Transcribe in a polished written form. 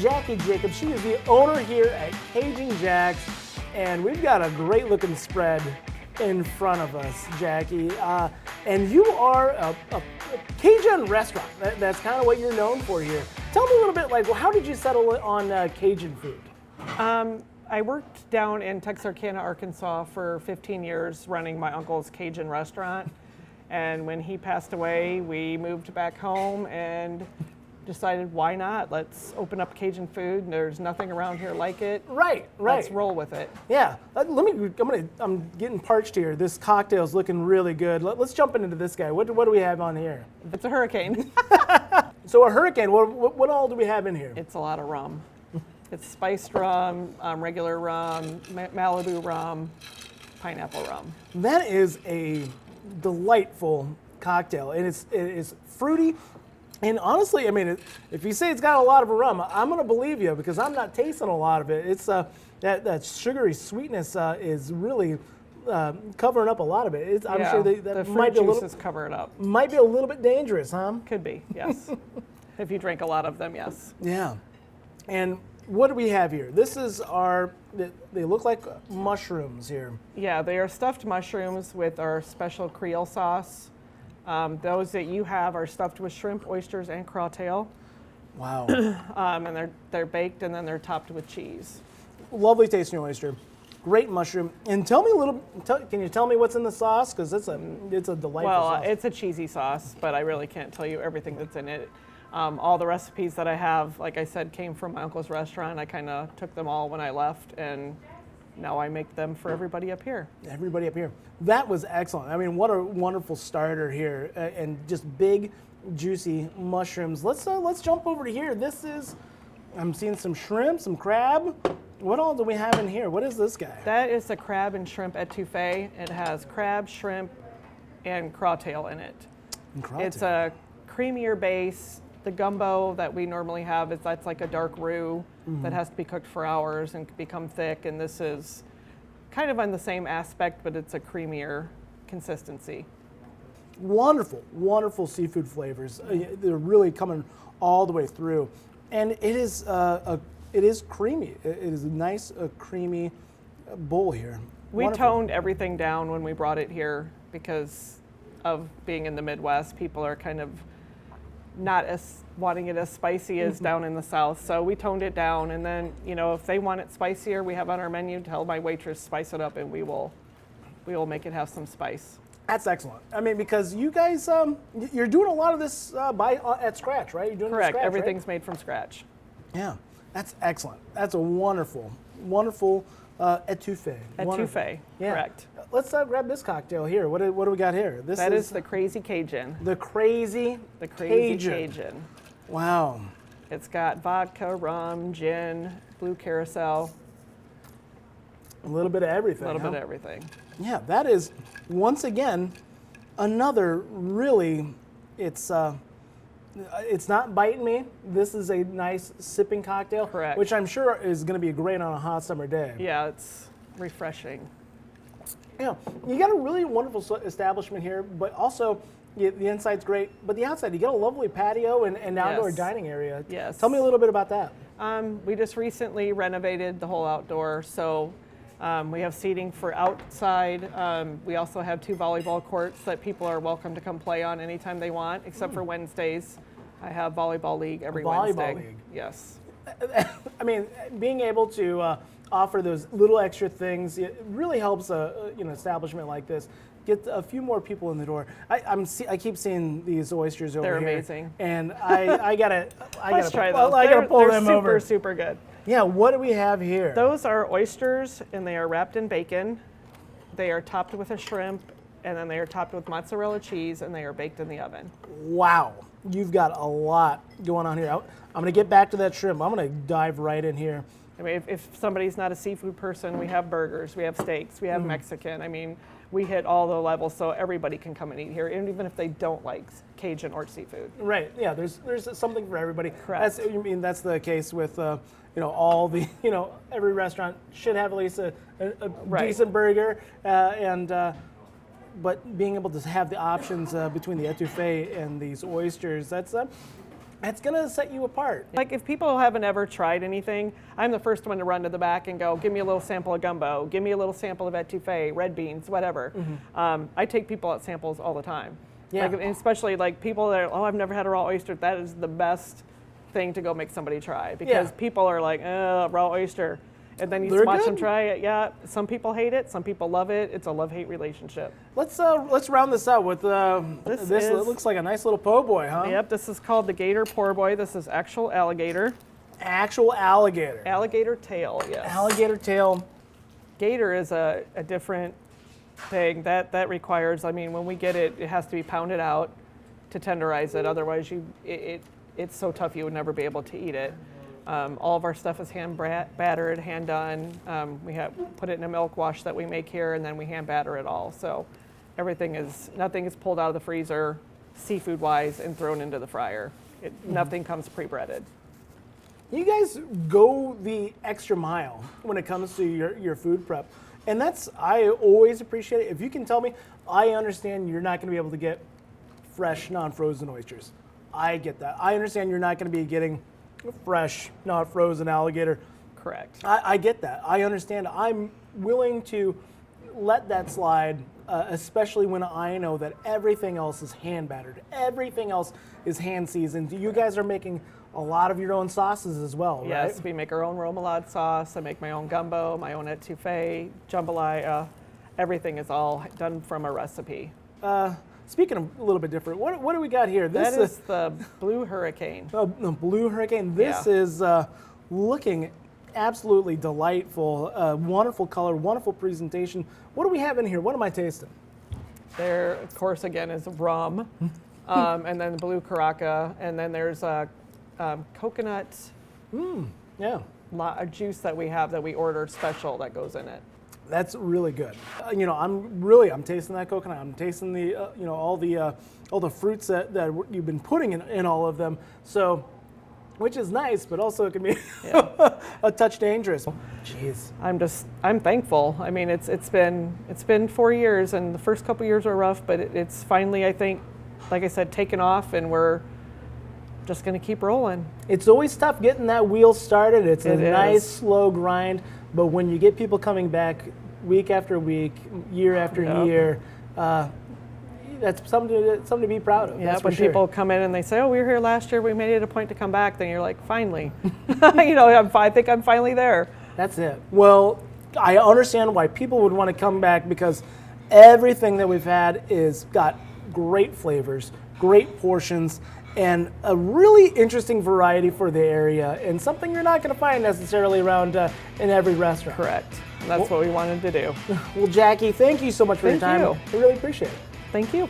Jacky Jacobs. She is the owner here at Cajun Jack's, and we've got a great looking spread in front of us, Jacky. And you are a Cajun restaurant. That's kind of what you're known for here. Tell me a little bit, how did you settle on Cajun food? I worked down in Texarkana, Arkansas for 15 years running my uncle's Cajun restaurant. And when he passed away, we moved back home and decided, why not? Let's open up Cajun food. There's nothing around here like it. Right. Let's roll with it. Yeah. I'm getting parched here. This cocktail's looking really good. Let's jump into this guy. What do we have on here? It's a hurricane. So a hurricane. What all do we have in here? It's a lot of rum. It's spiced rum, regular rum, Malibu rum, pineapple rum. That is a delightful cocktail, and it is fruity. And honestly, if you say it's got a lot of rum, I'm going to believe you because I'm not tasting a lot of it. It's that sugary sweetness is really covering up a lot of it. I'm sure that the might fruit be juices cover it up. Might be a little bit dangerous, huh? Could be, yes. If you drink a lot of them, yes. Yeah. And what do we have here? This is they look like mushrooms here. Yeah, they are stuffed mushrooms with our special Creole sauce. Those that you have are stuffed with shrimp, oysters, and crawtail. Wow. And they're baked and then they're topped with cheese. Lovely tasting oyster. Great mushroom. And tell me can you tell me what's in the sauce? Because it's a delightful sauce. Well, it's a cheesy sauce, but I really can't tell you everything that's in it. All the recipes that I have, like I said, came from my uncle's restaurant. I kind of took them all when I left, and now I make them for everybody up here. Everybody up here. That was excellent. What a wonderful starter here, and just big, juicy mushrooms. Let's jump over to here. I'm seeing some shrimp, some crab. What all do we have in here? What is this guy? That is the crab and shrimp etouffee. It has crab, shrimp, and crawtail in it. It's a creamier base. The gumbo that we normally have that's like a dark roux that has to be cooked for hours and become thick, and this is kind of on the same aspect, but it's a creamier consistency. Wonderful, wonderful seafood flavors. They're really coming all the way through, and it is creamy. It is a nice, creamy bowl here. We Wonderful. toned everything down when we brought it here because of being in the Midwest. People are kind of not as wanting it as spicy as down in the South. So we toned it down, and then, if they want it spicier, we have on our menu, tell my waitress spice it up, and we will make it have some spice. That's excellent. Because you guys, you're doing a lot of this at scratch, right? You're doing Correct. It from scratch, Everything's right? made from scratch. Yeah, that's excellent. That's a wonderful, wonderful etouffee. Etouffee, yeah. Correct. Let's grab this cocktail here. What do we got here? That is the Crazy Cajun. The Crazy Cajun. Wow. It's got vodka, rum, gin, blue carousel. A little bit of everything. A little bit of everything. Yeah, that is, once again, another really, it's not biting me. This is a nice sipping cocktail. Correct. Which I'm sure is going to be great on a hot summer day. Yeah, it's refreshing. Yeah, you got a really wonderful establishment here, but also the inside's great, but the outside, you got a lovely patio and outdoor dining area. Yes. Tell me a little bit about that. We just recently renovated the whole outdoor, so we have seating for outside. We also have 2 volleyball courts that people are welcome to come play on anytime they want, except for Wednesdays. I have volleyball league every Wednesday. Volleyball league. Yes. Being able to offer those little extra things, it really helps an establishment like this get a few more people in the door. I keep seeing these oysters over here. They're amazing. And I gotta try those. I gotta pull them over. They're super good. Yeah, what do we have here? Those are oysters, and they are wrapped in bacon. They are topped with a shrimp, and then they are topped with mozzarella cheese, and they are baked in the oven. Wow, you've got a lot going on here. I'm going to get back to that shrimp. I'm going to dive right in here. If somebody's not a seafood person, we have burgers, we have steaks, we have Mexican. We hit all the levels, so everybody can come and eat here, even if they don't like Cajun or seafood. Right. Yeah. There's something for everybody. Correct. That's the case with all the every restaurant should have at least a decent burger but being able to have the options between the etouffee and these oysters, that's That's gonna set you apart. Like if people haven't ever tried anything, I'm the first one to run to the back and go, give me a little sample of gumbo, give me a little sample of etouffee, red beans, whatever. I take people at samples all the time. Yeah. Like, especially like people that are, oh, I've never had a raw oyster. That is the best thing to go make somebody try, because people are like, raw oyster. And then you just watch them try it. Yeah, some people hate it, some people love it. It's a love-hate relationship. Let's round this out with this. It looks like a nice little po' boy, huh? Yep, this is called the gator po' boy. This is actual alligator. Actual alligator. Alligator tail, yes. Alligator tail. Gator is a different thing. That requires, I mean, when we get it, it has to be pounded out to tenderize it. Otherwise, it's so tough you would never be able to eat it. All of our stuff is hand battered, hand done. We put it in a milk wash that we make here, and then we hand batter it all. So nothing is pulled out of the freezer, seafood wise, and thrown into the fryer. Nothing comes pre-breaded. You guys go the extra mile when it comes to your food prep, and I always appreciate it. If you can tell me, I understand you're not going to be able to get fresh, non-frozen oysters. I get that. I understand you're not going to be getting fresh, not frozen alligator. Correct. I get that. I understand. I'm willing to let that slide, especially when I know that everything else is hand battered. Everything else is hand seasoned. You guys are making a lot of your own sauces as well, right? Yes, we make our own remoulade sauce. I make my own gumbo, my own etouffee, jambalaya. Everything is all done from a recipe. Speaking of a little bit different, what do we got here? That is the Blue Hurricane. Oh, the Blue Hurricane. This is looking absolutely delightful. Wonderful color, wonderful presentation. What do we have in here? What am I tasting? There, of course, again, is rum, and then the Blue Caraca, and then there's coconut. Yeah. A juice that we have that we ordered special that goes in it. That's really good. I'm tasting that coconut. I'm tasting the, all the fruits that you've been putting in all of them. So, which is nice, but also it can be a touch dangerous. Jeez. I'm thankful. I mean, it's been 4 years, and the first couple years were rough, but it's finally, I think, like I said, taken off, and we're just going to keep rolling. It's always tough getting that wheel started. It's a nice, slow grind. But when you get people coming back week after week, year after year, that's something to be proud of. Yeah, that's when for sure. people come in and they say, "Oh, we were here last year. We made it a point to come back." Then you're like, "Finally," I think I'm finally there. That's it. Well, I understand why people would want to come back, because everything that we've had is got great flavors, great portions, and a really interesting variety for the area, and something you're not going to find necessarily around in every restaurant. Correct. And that's what we wanted to do. Well, Jacky, thank you so much for your time. Thank you. I really appreciate it. Thank you.